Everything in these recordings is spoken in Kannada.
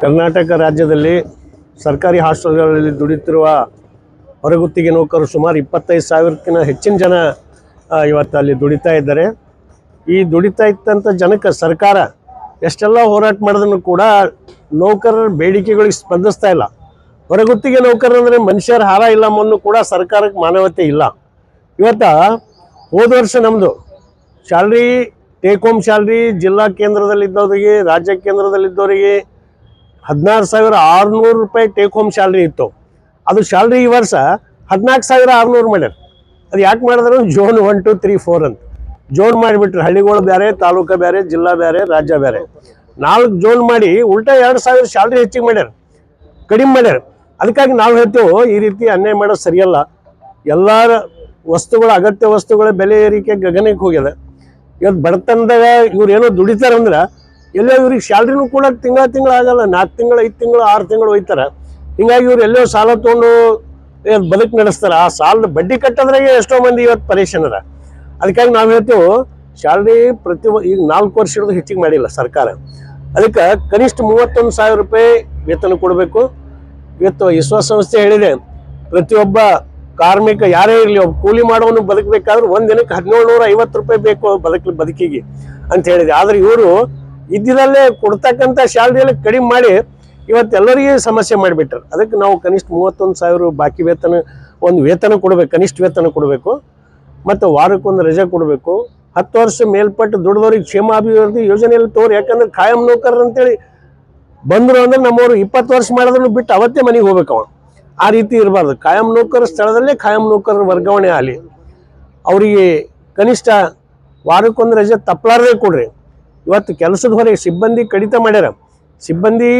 ಕರ್ನಾಟಕ ರಾಜ್ಯದಲ್ಲಿ ಸರ್ಕಾರಿ ಹಾಸ್ಟೆಲ್ಗಳಲ್ಲಿ ದುಡಿತಿರುವ ಹೊರಗುತ್ತಿಗೆ ನೌಕರರು ಸುಮಾರು 25,000ಕ್ಕಿಂತ ಹೆಚ್ಚಿನ ಜನ ಇವತ್ತು ಅಲ್ಲಿ ದುಡಿತಾ ಇದ್ದಾರೆ. ಈ ದುಡಿತಾ ಇದ್ದಂಥ ಜನಕ್ಕೆ ಸರ್ಕಾರ ಎಷ್ಟೆಲ್ಲ ಹೋರಾಟ ಮಾಡಿದ್ರು ಕೂಡ ನೌಕರರ ಬೇಡಿಕೆಗಳಿಗೆ ಸ್ಪಂದಿಸ್ತಾ ಇಲ್ಲ. ಹೊರಗುತ್ತಿಗೆ ನೌಕರರು ಅಂದರೆ ಮನುಷ್ಯರ ಹಾರ ಇಲ್ಲ ಮಣ್ಣು ಕೂಡ ಸರ್ಕಾರಕ್ಕೆ ಮಾನವತೆ ಇಲ್ಲ. ಇವತ್ತು ಹೋದ ವರ್ಷ ನಮ್ಮದು ಸ್ಯಾಲ್ರಿ ಟೇಕ್ ಹೋಮ್ ಸ್ಯಾಲ್ರಿ ಜಿಲ್ಲಾ ಕೇಂದ್ರದಲ್ಲಿದ್ದವರಿಗೆ ರಾಜ್ಯ ಕೇಂದ್ರದಲ್ಲಿದ್ದವರಿಗೆ 16,600 ರೂಪಾಯಿ ಟೇಕ್ ಹೋಮ್ ಸ್ಯಾಲ್ರಿ ಇತ್ತು. ಅದು ಸ್ಯಾಲ್ರಿ ಈ ವರ್ಷ 14,600 ಮಾಡ್ಯಾರ. ಅದು ಯಾಕೆ ಮಾಡಿದ್ರು? ಜೋನ್ 1, 2, 3, 4 ಅಂತ ಜೋನ್ ಮಾಡಿಬಿಟ್ರು. ಹಳ್ಳಿಗಳು ಬೇರೆ, ತಾಲೂಕು ಬೇರೆ, ಜಿಲ್ಲಾ ಬೇರೆ, ರಾಜ್ಯ ಬೇರೆ 4 ಜೋನ್ ಮಾಡಿ ಉಲ್ಟಾ 2,000 ಸ್ಯಾಲ್ರಿ ಹೆಚ್ಚಿಗೆ ಮಾಡ್ಯಾರ, ಕಡಿಮೆ ಮಾಡ್ಯಾರ. ಅದಕ್ಕಾಗಿ ನಾವು ಹೇಳ್ತೇವೆ ಈ ರೀತಿ ಅನ್ಯಾಯ ಮಾಡೋದು ಸರಿಯಲ್ಲ. ಎಲ್ಲ ವಸ್ತುಗಳ ಅಗತ್ಯ ವಸ್ತುಗಳ ಬೆಲೆ ಏರಿಕೆ ಗಗನಕ್ಕೆ ಹೋಗ್ಯದ. ಇವತ್ತು ಬಡತನದಾಗ ಇವ್ರು ಏನೋ ದುಡಿತಾರಂದ್ರೆ ಎಲ್ಲೋ ಇವ್ರಿಗೆ ಸ್ಯಾಲ್ರಿನೂ ಕೂಡ ತಿಂಗಳ ಆಗಲ್ಲ. 4 ತಿಂಗಳು, 5 ತಿಂಗಳು, 6 ತಿಂಗಳು ಒಯ್ತಾರೆ. ಹಿಂಗಾಗಿ ಇವ್ರು ಎಲ್ಲೋ ಸಾಲ ತೊಗೊಂಡು ಬದುಕು ನಡೆಸ್ತಾರೆ. ಆ ಸಾಲದ ಬಡ್ಡಿ ಕಟ್ಟೋದ್ರಾಗೆ ಎಷ್ಟೋ ಮಂದಿ ಇವತ್ತು ಪರೇಶಾನ್ ಅದ. ಅದಕ್ಕಾಗಿ ನಾವು ಹೇಳ್ತೇವೆ ಸ್ಯಾಲ್ರಿ ಈಗ 4 ವರ್ಷ ಹಿಡಿದು ಹೆಚ್ಚಿಗೆ ಮಾಡಿಲ್ಲ ಸರ್ಕಾರ. ಅದಕ್ಕೆ ಕನಿಷ್ಠ 31,000 ರೂಪಾಯಿ ವೇತನ ಕೊಡಬೇಕು. ಇವತ್ತು ವಿಶ್ವಸಂಸ್ಥೆ ಹೇಳಿದೆ ಪ್ರತಿಯೊಬ್ಬ ಕಾರ್ಮಿಕ ಯಾರೇ ಇರಲಿ, ಒಬ್ಬ ಕೂಲಿ ಮಾಡೋನು ಬದುಕಬೇಕಾದ್ರೆ ಒಂದು ದಿನಕ್ಕೆ 1,750 ರೂಪಾಯಿ ಬೇಕು ಬದುಕಿಗೆ ಅಂತ ಹೇಳಿದೆ. ಆದರೆ ಇವರು ಇದ್ದಿದ್ದಲ್ಲೇ ಕೊಡ್ತಕ್ಕಂಥ ಸ್ಯಾಲ್ರಿಯಲ್ಲಿ ಕಡಿಮೆ ಮಾಡಿ ಇವತ್ತೆಲ್ಲರಿಗೆ ಸಮಸ್ಯೆ ಮಾಡಿಬಿಟ್ರು. ಅದಕ್ಕೆ ನಾವು ಕನಿಷ್ಠ 31,000 ಬಾಕಿ ವೇತನ, ಒಂದು ವೇತನ ಕೊಡಬೇಕು, ಕನಿಷ್ಠ ವೇತನ ಕೊಡಬೇಕು. ಮತ್ತು ವಾರಕ್ಕೊಂದು ರಜೆ ಕೊಡಬೇಕು. 10 ವರ್ಷ ಮೇಲ್ಪಟ್ಟು ದುಡಿದವ್ರಿಗೆ ಕ್ಷೇಮಾಭಿವೃದ್ಧಿ ಯೋಜನೆಯಲ್ಲಿ ತೋರಿ. ಯಾಕಂದ್ರೆ ಖಾಯಂ ನೌಕರರು ಅಂತೇಳಿ ಬಂದರು ಅಂದ್ರೆ ನಮ್ಮವರು 20 ವರ್ಷ ಮಾಡಿದ್ರು ಬಿಟ್ಟು ಅವತ್ತೇ ಮನೆಗೆ ಹೋಗ್ಬೇಕವ. ಆ ರೀತಿ ಇರಬಾರ್ದು. ಖಾಯಂ ನೌಕರ ಸ್ಥಳದಲ್ಲೇ ಖಾಯಂ ನೌಕರರ ವರ್ಗಾವಣೆ ಆಗಲಿ. ಅವರಿಗೆ ಕನಿಷ್ಠ ವಾರಕ್ಕೊಂದು ರಜೆ ತಪ್ಪಲಾರದೆ ಕೊಡ್ರಿ. ಇವತ್ತು ಕೆಲಸದ ಹೊರಗೆ ಸಿಬ್ಬಂದಿ ಕಡಿತ ಮಾಡ್ಯಾರ. ಸಿಬ್ಬಂದಿ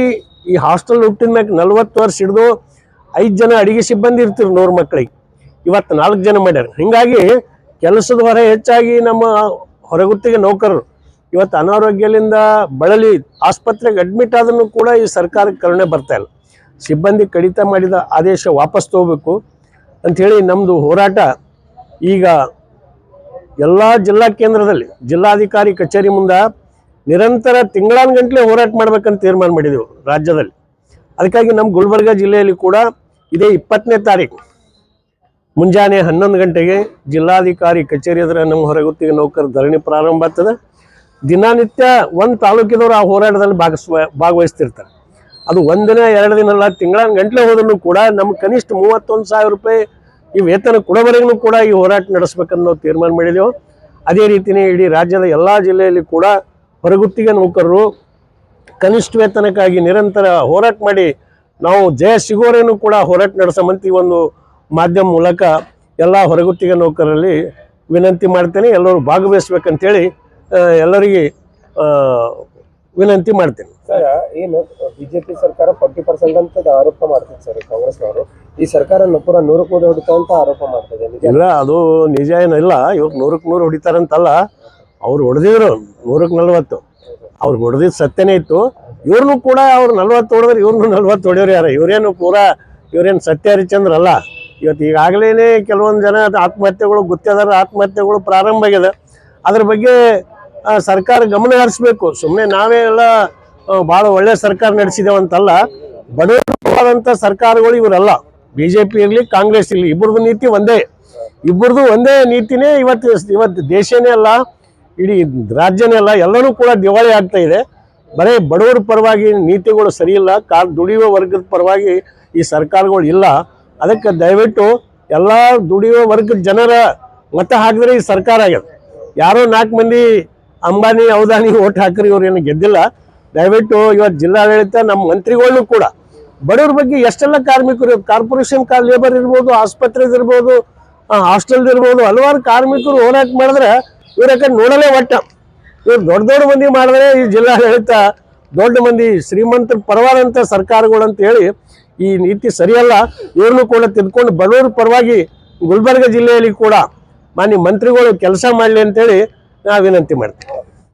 ಈ ಹಾಸ್ಟೆಲ್ ಹುಟ್ಟಿದ ಮ್ಯಾಗ 40 ವರ್ಷ ಹಿಡಿದು 5 ಜನ ಅಡಿಗೆ ಸಿಬ್ಬಂದಿ ಇರ್ತಿರು 100 ಮಕ್ಕಳಿಗೆ. ಇವತ್ತು 4 ಜನ ಮಾಡ್ಯಾರ. ಹೀಗಾಗಿ ಕೆಲಸದ ಹೊರ ಹೆಚ್ಚಾಗಿ ನಮ್ಮ ಹೊರಗುತ್ತಿಗೆ ನೌಕರರು ಇವತ್ತು ಅನಾರೋಗ್ಯದಿಂದ ಬಳಲಿ ಆಸ್ಪತ್ರೆಗೆ ಅಡ್ಮಿಟ್ ಆದ್ರೂ ಕೂಡ ಈ ಸರ್ಕಾರಕ್ಕೆ ಕರುಣೆ ಬರ್ತಾ ಇಲ್ಲ. ಸಿಬ್ಬಂದಿ ಕಡಿತ ಮಾಡಿದ ಆದೇಶ ವಾಪಸ್ ತಗೋಬೇಕು ಅಂಥೇಳಿ ನಮ್ಮದು ಹೋರಾಟ ಈಗ ಎಲ್ಲ ಜಿಲ್ಲಾ ಕೇಂದ್ರದಲ್ಲಿ ಜಿಲ್ಲಾಧಿಕಾರಿ ಕಚೇರಿ ಮುಂದೆ ನಿರಂತರ ತಿಂಗಳಾನುಗಂಟ್ಲೆ ಹೋರಾಟ ಮಾಡ್ಬೇಕಂತ ತೀರ್ಮಾನ ಮಾಡಿದೆವು ರಾಜ್ಯದಲ್ಲಿ. ಅದಕ್ಕಾಗಿ ನಮ್ಮ ಗುಲ್ಬರ್ಗ ಜಿಲ್ಲೆಯಲ್ಲಿ ಕೂಡ ಇದೇ 20ನೇ ತಾರೀಕು ಮುಂಜಾನೆ 11 ಗಂಟೆಗೆ ಜಿಲ್ಲಾಧಿಕಾರಿ ಕಚೇರಿ ಎದುರು ನಮ್ಮ ಹೊರಗುತ್ತಿಗೆ ನೌಕರ ಧರಣಿ ಪ್ರಾರಂಭ ಆಗ್ತದೆ. ದಿನನಿತ್ಯ ಒಂದು ತಾಲೂಕಿನವರು ಆ ಹೋರಾಟದಲ್ಲಿ ಭಾಗವಹಿಸ್ತಿರ್ತಾರೆ. ಅದು 1 ದಿನ 2 ದಿನ ಅಲ್ಲ, ತಿಂಗಳಾನುಗಂಟ್ಲೆ ಹೋದ್ರೂ ಕೂಡ ನಮ್ಗೆ ಕನಿಷ್ಠ 31,000 ರೂಪಾಯಿ ಈ ವೇತನ ಕೊಡೋವರೆಗೂ ಕೂಡ ಈ ಹೋರಾಟ ನಡೆಸ್ಬೇಕನ್ನೋ ನಾವು ತೀರ್ಮಾನ ಮಾಡಿದೆವು. ಅದೇ ರೀತಿಯೇ ಇಡೀ ರಾಜ್ಯದ ಎಲ್ಲ ಜಿಲ್ಲೆಯಲ್ಲಿ ಕೂಡ ಹೊರಗುತ್ತಿಗೆ ನೌಕರರು ಕನಿಷ್ಠ ವೇತನಕ್ಕಾಗಿ ನಿರಂತರ ಹೋರಾಟ ಮಾಡಿ ನಾವು ಜಯ ಸಿಗೋರೇನು ಕೂಡ ಹೋರಾಟ ನಡೆಸಮಂತ ಈ ಒಂದು ಮಾಧ್ಯಮ ಮೂಲಕ ಎಲ್ಲ ಹೊರಗುತ್ತಿಗೆ ನೌಕರರಲ್ಲಿ ವಿನಂತಿ ಮಾಡ್ತೇನೆ. ಎಲ್ಲರೂ ಭಾಗವಹಿಸ್ಬೇಕಂತೇಳಿ ಎಲ್ಲರಿಗೆ ವಿನಂತಿ ಮಾಡ್ತೇನೆ. ಸರ್, ಏನು ಬಿಜೆಪಿ ಸರ್ಕಾರ 40% ಅಂತ ಆರೋಪ ಮಾಡ್ತಾರೆ ಸರ್ ಕಾಂಗ್ರೆಸ್ನವರು. ಈ ಸರ್ಕಾರ ಪೂರ 100 ಕೋಟಿ ಹೊಡಿತಾ ಅಂತ ಆರೋಪ ಮಾಡ್ತದೆ. ಇಲ್ಲ, ಅದು ನಿಜ ಏನಿಲ್ಲ. ಇವಾಗ 100ಕ್ಕೆ 100 ಹೊಡಿತಾರಂತಲ್ಲ. ಅವ್ರು ಹೊಡೆದಿದ್ರು 100ಕ್ಕೆ 40. ಅವ್ರಿಗೆ ಹೊಡೆದಿದ್ದು ಸತ್ಯನೇ ಇತ್ತು. ಇವ್ರನ್ನೂ ಕೂಡ ಅವ್ರು 40 ಹೊಡೆದ್ರೆ ಇವ್ರನ್ನೂ 40 ಹೊಡೆಯೋರು ಯಾರು? ಇವ್ರೇನು ಸತ್ಯ ಹರಿಚಂದ್ರ ಅಲ್ಲ. ಇವತ್ತು ಈಗಾಗಲೇ ಕೆಲವೊಂದು ಜನ ಆತ್ಮಹತ್ಯೆಗಳು, ಗುತ್ತೇದಾರರ ಆತ್ಮಹತ್ಯೆಗಳು ಪ್ರಾರಂಭ ಆಗಿದೆ. ಅದ್ರ ಬಗ್ಗೆ ಸರ್ಕಾರ ಗಮನ ಹರಿಸ್ಬೇಕು. ಸುಮ್ಮನೆ ನಾವೇ ಎಲ್ಲ ಭಾಳ ಒಳ್ಳೆ ಸರ್ಕಾರ ನಡೆಸಿದೇವಂತಲ್ಲ. ಬಡವರಾದಂಥ ಸರ್ಕಾರಗಳು ಇವರಲ್ಲ. BJP ಇರಲಿ, ಕಾಂಗ್ರೆಸ್ ಇರಲಿ, ಇಬ್ಬರದು ನೀತಿ ಒಂದೇ. ಇಬ್ಬರದು ಒಂದೇ ನೀತಿನೇ ಇವತ್ತು ದೇಶನೇ ಅಲ್ಲ, ಇಡೀ ರಾಜ್ಯನೇ ಅಲ್ಲ, ಎಲ್ಲನೂ ಕೂಡ ದಿವಾಳಿ ಆಗ್ತಾ ಇದೆ. ಬರೀ ಬಡವರ ಪರವಾಗಿ ನೀತಿಗಳು ಸರಿಯಿಲ್ಲ. ದುಡಿಯುವ ವರ್ಗದ ಪರವಾಗಿ ಈ ಸರ್ಕಾರಗಳು ಇಲ್ಲ. ಅದಕ್ಕೆ ದಯವಿಟ್ಟು ಎಲ್ಲ ದುಡಿಯುವ ವರ್ಗದ ಜನರ ಮತ ಹಾಕಿದ್ರೆ ಈ ಸರ್ಕಾರ ಆಗ್ಯದ. ಯಾರೋ 4 ಮಂದಿ ಅಂಬಾನಿ ಔದಾನಿ ಓಟ್ ಹಾಕಿರಿ, ಇವ್ರು ಏನು ಗೆದ್ದಿಲ್ಲ. ದಯವಿಟ್ಟು ಇವತ್ತು ಜಿಲ್ಲಾಡಳಿತ, ನಮ್ಮ ಮಂತ್ರಿಗಳನ್ನೂ ಕೂಡ ಬಡವ್ರ ಬಗ್ಗೆ ಎಷ್ಟೆಲ್ಲ ಕಾರ್ಮಿಕರು, ಕಾರ್ಪೊರೇಷನ್ ಲೇಬರ್ ಇರ್ಬೋದು, ಆಸ್ಪತ್ರೆದಿರ್ಬೋದು, ಹಾಸ್ಟೆಲ್ದಿರ್ಬೋದು, ಹಲವಾರು ಕಾರ್ಮಿಕರು ಹೋರಾಟ ಮಾಡಿದ್ರೆ ಇವ್ರ ನೋಡಲೇ ಒಟ್ಟ. ಇವ್ರು ದೊಡ್ಡ ಮಂದಿ ಮಾಡಿದ್ರೆ ಈ ಜಿಲ್ಲಾಡಳಿತ ದೊಡ್ಡ ಮಂದಿ ಶ್ರೀಮಂತರ ಪರವಾದಂಥ ಸರ್ಕಾರಗಳು ಅಂತ ಹೇಳಿ ಈ ನೀತಿ ಸರಿಯಲ್ಲ. ಇವ್ರನ್ನೂ ಕೂಡ ತಿದ್ಕೊಂಡು ಬಡವರ ಪರವಾಗಿ ಗುಲ್ಬರ್ಗ ಜಿಲ್ಲೆಯಲ್ಲಿ ಕೂಡ ಮಾನ್ಯ ಮಂತ್ರಿಗಳು ಕೆಲಸ ಮಾಡಲಿ ಅಂತೇಳಿ ನಾವು ವಿನಂತಿ ಮಾಡ್ತೀವಿ.